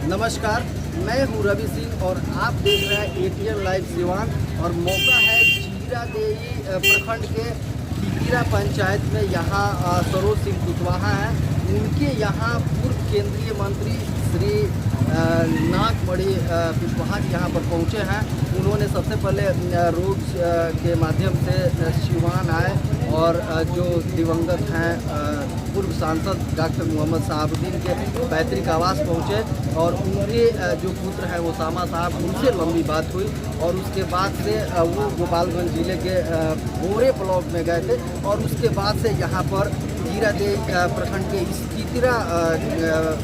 नमस्कार, मैं हूँ रवि सिंह और आप देख रहे हैं एटीएन लाइव सिवान। और मौका है जीरादेई प्रखंड के खिकिरा पंचायत में। यहाँ सरोज सिंह कुशवाहा हैं, उनके यहाँ पूर्व केंद्रीय मंत्री श्री नागमणि कुशवाहा यहाँ पर पहुँचे हैं। उन्होंने सबसे पहले रोड के माध्यम से सिवान आए और जो दिवंगत हैं पूर्व सांसद डॉक्टर मोहम्मद शहाबुद्दीन के पैतृक आवास पहुँचे और उनके जो पुत्र हैं ओसामा साहब, उनसे लंबी बात हुई। और उसके बाद से वो गोपालगंज जिले के बोरे ब्लॉक में गए थे और उसके बाद से यहाँ पर जीरादेई प्रखंड के इस खिकिरा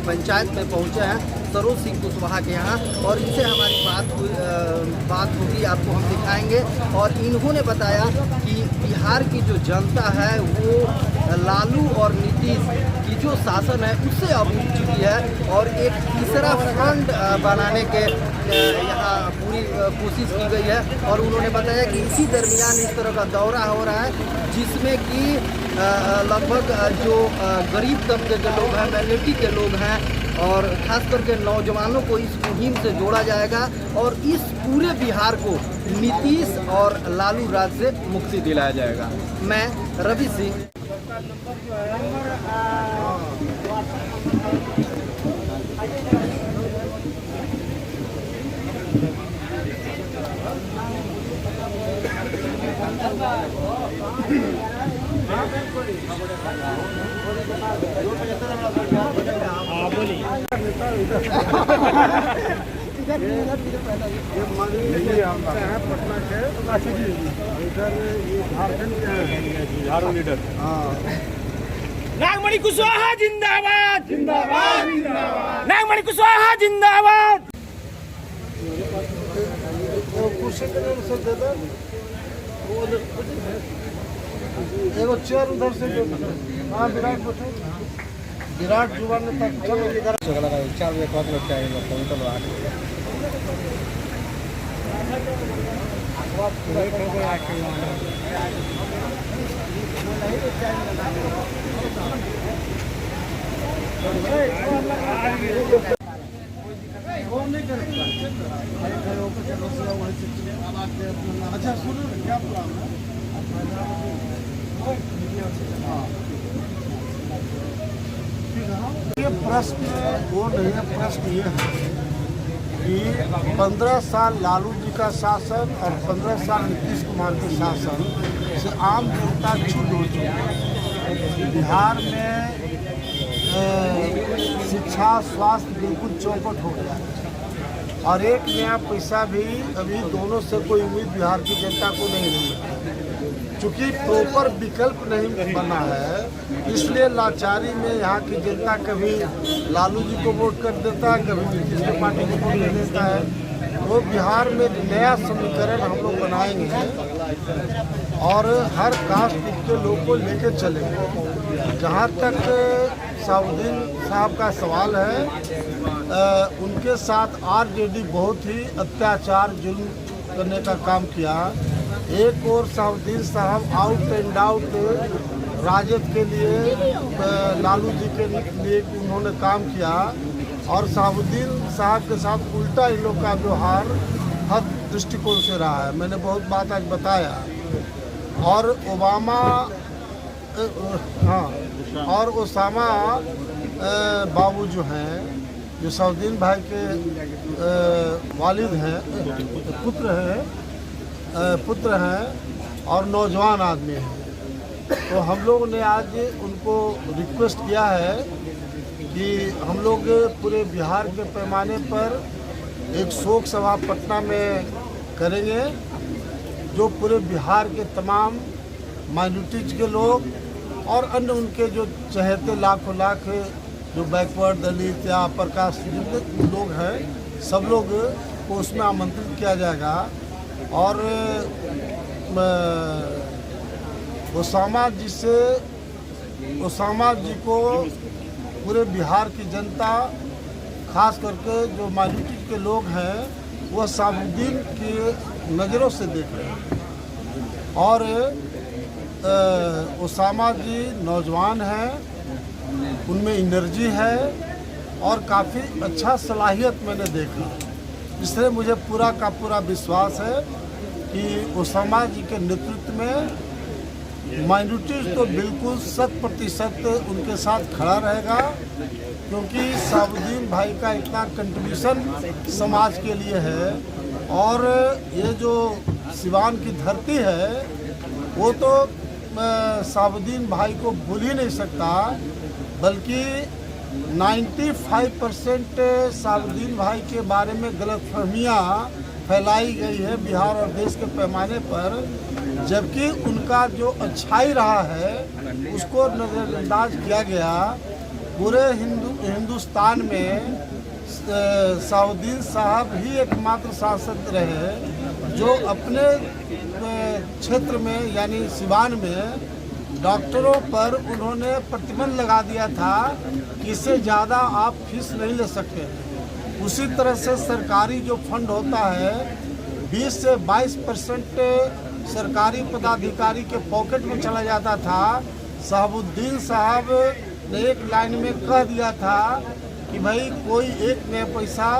पंचायत में पहुँचे हैं सरोज सिंह कुशवाहा के यहाँ। और इनसे हमारी बात होगी, आपको हम दिखाएंगे। और इन्होंने बताया कि बिहार की जो जनता है वो लालू और नीतीश की जो शासन है उससे अब उठ चुकी है और एक तीसरा फ्रंट बनाने के यहाँ पूरी कोशिश की गई है। और उन्होंने बताया कि इसी दरमियान इस तरह का दौरा हो रहा है जिसमें कि लगभग जो गरीब तबके के लोग हैं, माइनॉरिटी के लोग हैं और खास करके नौजवानों को इस मुहिम से जोड़ा जाएगा और इस पूरे बिहार को नीतीश और लालू राज से मुक्ति दिलाया जाएगा। मैं रवि सिंह। पटना के इधर झारखंड के झाड़ू लीडर नागमणि कुशवाहा जिंदाबाद जिंदाबाद जिंदाबाद। नागमणि कुशवाहा जिंदाबाद। एगो चेयर उधर से हाँ विराट बैठो, विराट युवा नेता चलो इधर 4 बजे बाद लोग चाहिए चलो अच्छा सुनो क्या ये प्रश्न वो नहीं है, प्रश्न ये है कि 15 साल लालू जी का शासन और 15 साल नीतीश कुमार के शासन से आम जनता छूट हो चुकी है। बिहार में शिक्षा स्वास्थ्य बिल्कुल चौपट हो गया है और एक नया पैसा भी अभी दोनों से कोई उम्मीद बिहार की जनता को नहीं है। चूँकि प्रॉपर विकल्प नहीं बना है इसलिए लाचारी में यहाँ की जनता कभी लालू जी को वोट कर देता है, कभी नीतीश की पार्टी को वोट दे देता है। तो बिहार में नया समीकरण हम लोग बनाएंगे और हर कास्ट के लोग को लेके चलेंगे। जहाँ तक शहाबुद्दीन साहब का सवाल है, उनके साथ आरजेडी बहुत ही अत्याचार जुल्म करने का काम किया। एक और शहाबुद्दीन साहब आउट एंड आउट राजद के लिए लालू जी के लिए उन्होंने काम किया और शहाबुद्दीन साहब के साथ उल्टा इन लोग का व्यवहार हर दृष्टिकोण से रहा है। मैंने बहुत बात आज बताया। और ओबामा और ओसामा बाबू जो हैं, जो शहाबुद्दीन भाई के वालिद हैं, पुत्र हैं और नौजवान आदमी हैं। तो हम लोग ने आज उनको रिक्वेस्ट किया है कि हम लोग पूरे बिहार के पैमाने पर एक शोक सभा पटना में करेंगे, जो पूरे बिहार के तमाम माइनॉरिटीज के लोग और अन्य उनके जो चहेते लाखों लाख जो बैकवर्ड दलित या अपर कास्ट जितने लोग हैं, सब लोग को उसमें आमंत्रित किया जाएगा। और ओसामा जी को पूरे बिहार की जनता, खास करके जो माइनॉरिटी के लोग हैं, वह शहाबुद्दीन की नज़रों से देख रहे हैं। और ओसामा जी नौजवान हैं, उनमें एनर्जी है और काफ़ी अच्छा सलाहियत मैंने देखा। इसलिए मुझे पूरा का पूरा विश्वास है कि ओसामा जी के नेतृत्व में माइनॉरिटीज तो बिल्कुल 100% उनके साथ खड़ा रहेगा, क्योंकि शहाबुद्दीन भाई का इतना कंट्रीब्यूशन समाज के लिए है। और ये जो सिवान की धरती है वो तो शहाबुद्दीन भाई को भूल ही नहीं सकता, बल्कि 95% शहाबुद्दीन भाई के बारे में गलतफहमियाँ फैलाई गई है बिहार और देश के पैमाने पर, जबकि उनका जो अच्छाई रहा है उसको नज़रअंदाज किया गया। पूरे हिंदुस्तान में शहाबुद्दीन साहब ही एकमात्र सांसद रहे जो अपने क्षेत्र में यानी सिवान में डॉक्टरों पर उन्होंने प्रतिबंध लगा दिया था कि इससे ज़्यादा आप फीस नहीं ले सकते। उसी तरह से सरकारी जो फंड होता है 20 से 22% सरकारी पदाधिकारी के पॉकेट में चला जाता था। शहाबुद्दीन साहब ने एक लाइन में कह दिया था कि भाई कोई एक नया पैसा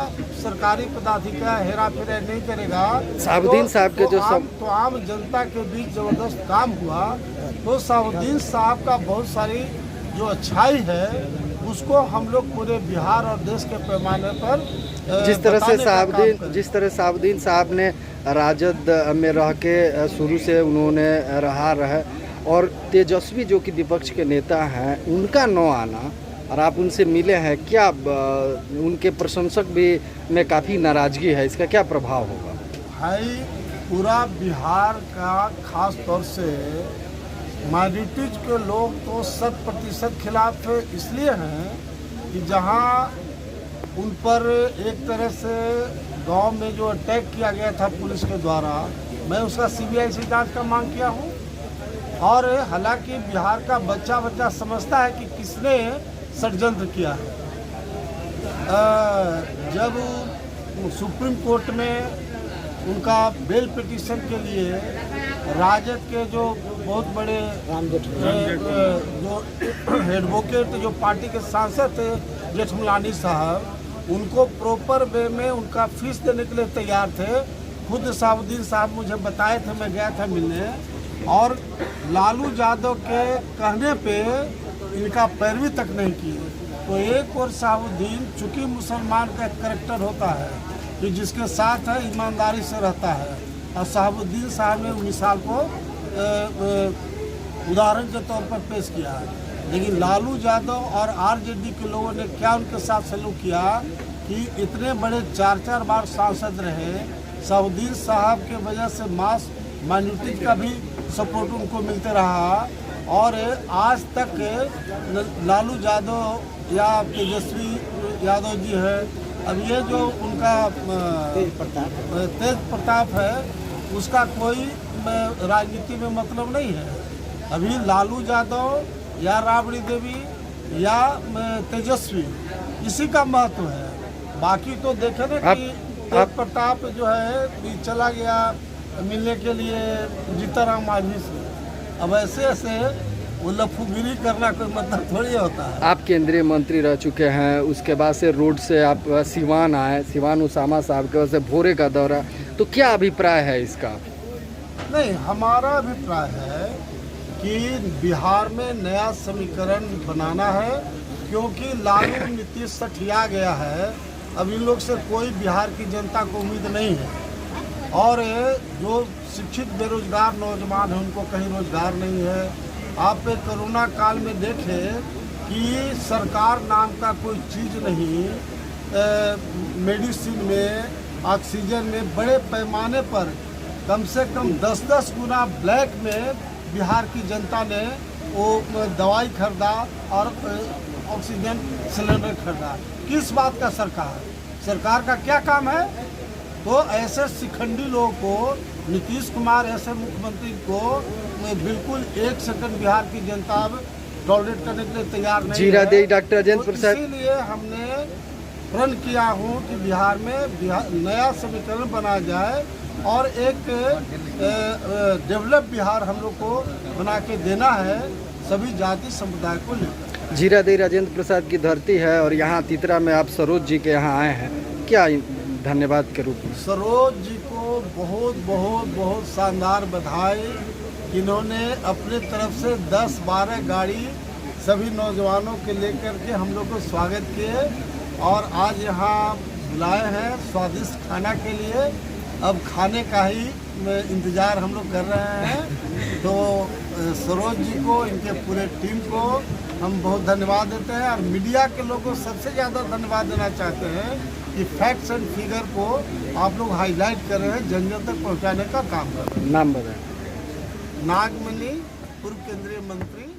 सरकारी पदाधिकारी हेरा फेरा नहीं करेगा। शहाबुद्दीन साहब के जो तो आम जनता के बीच जबरदस्त काम हुआ। तो शहाबुद्दीन साहब का बहुत सारी जो अच्छाई है उसको हम लोग पूरे बिहार और देश के पैमाने पर जिस तरह शहाबुद्दीन साहब ने राजद में रह के शुरू से उन्होंने रहे और तेजस्वी जो कि विपक्ष के नेता हैं उनका न आना, और आप उनसे मिले हैं, क्या उनके प्रशंसक भी में काफ़ी नाराज़गी है, इसका क्या प्रभाव होगा? भाई पूरा बिहार का खास तौर से माइनॉरिटीज के लोग तो 100% खिलाफ इसलिए हैं कि जहां उन पर एक तरह से गांव में जो अटैक किया गया था पुलिस के द्वारा, मैं उसका CBI से जांच का मांग किया हूं। और हालांकि बिहार का बच्चा समझता है कि किसने षड्यंत्र किया है। जब सुप्रीम कोर्ट में उनका बेल पिटीशन के लिए राजद के जो बहुत बड़े जो एडवोकेट जो पार्टी के सांसद थे जेठमलानी साहब, उनको प्रॉपर वे में उनका फीस देने के लिए तैयार थे। खुद शहाबुद्दीन साहब मुझे बताए थे, मैं गया था मिलने, और लालू यादव के कहने पे इनका पैरवी तक नहीं की। तो एक और शहाबुद्दीन चूँकि मुसलमान का एक करैक्टर होता है कि जिसके साथ है ईमानदारी से रहता है, और शहाबुद्दीन साहब ने मिसाल को उदाहरण के तौर पर पेश किया है। लेकिन लालू यादव और RJD के लोगों ने क्या उनके साथ सलूक किया कि इतने बड़े 4 बार सांसद रहे, शहाबुद्दीन साहब के वजह से मास माइनॉरिटीज का भी सपोर्ट उनको मिलते रहा। और आज तक लालू यादव या तेजस्वी यादव जी है, अब ये जो उनका तेज प्रताप है, उसका कोई राजनीति में मतलब नहीं है। अभी लालू यादव या राबड़ी देवी या तेजस्वी, इसी का महत्व है। बाकी तो देखे ना कि तेज प्रताप जो है चला गया मिलने के लिए जीताराम मांझी से। अब ऐसे वो लफूगिरी करना कोई मतलब थोड़ी होता है। आप केंद्रीय मंत्री रह चुके हैं, उसके बाद से रोड से आप सिवान आए, सिवान ओसामा साहब के वजह से भोरे का दौरा, तो क्या अभिप्राय है इसका? नहीं, हमारा अभिप्राय है कि बिहार में नया समीकरण बनाना है, क्योंकि लालू नीतीश सठिया गया है। अब इन लोग से कोई बिहार की जनता को उम्मीद नहीं है। और जो शिक्षित बेरोजगार नौजवान हैं उनको कहीं रोजगार नहीं है। आप कोरोना काल में देखें कि सरकार नाम का कोई चीज़ नहीं, मेडिसिन में, ऑक्सीजन में बड़े पैमाने पर कम से कम 10-10 गुना ब्लैक में बिहार की जनता ने वो दवाई खरीदा और ऑक्सीजन सिलेंडर खरीदा। किस बात का सरकार का क्या काम है? तो ऐसे शिखंडी लोगों को, नीतीश कुमार ऐसे मुख्यमंत्री को बिल्कुल 1 सेकंड बिहार की जनता अब टॉलरेट करने के लिए तैयार नहीं है। डॉक्टर राजेंद्र प्रसाद, इसीलिए हमने प्रण किया हूँ कि बिहार में नया समीकरण बनाया जाए और एक डेवलप बिहार हम लोग को बना के देना है, सभी जाति समुदाय को लेकर। जीरादेई राजेंद्र प्रसाद की धरती है और यहाँ तितरा में आप सरोज जी के यहाँ आए हैं, क्या धन्यवाद के रूप में? सरोज जी को बहुत बहुत बहुत शानदार बधाई। इन्होंने अपने तरफ से 10-12 गाड़ी सभी नौजवानों के लेकर के हम लोग को स्वागत किए और आज यहाँ बुलाए हैं स्वादिष्ट खाना के लिए। अब खाने का ही इंतज़ार हम लोग कर रहे हैं। तो सरोज जी को, इनके पूरे टीम को हम बहुत धन्यवाद देते हैं और मीडिया के लोगों को सबसे ज़्यादा धन्यवाद देना चाहते हैं कि फैक्ट्स एंड फिगर को आप लोग हाईलाइट कर रहे हैं, जन जन तक पहुँचाने का काम कर रहे हैं। नाम बताएं। नागमणि, पूर्व केंद्रीय मंत्री।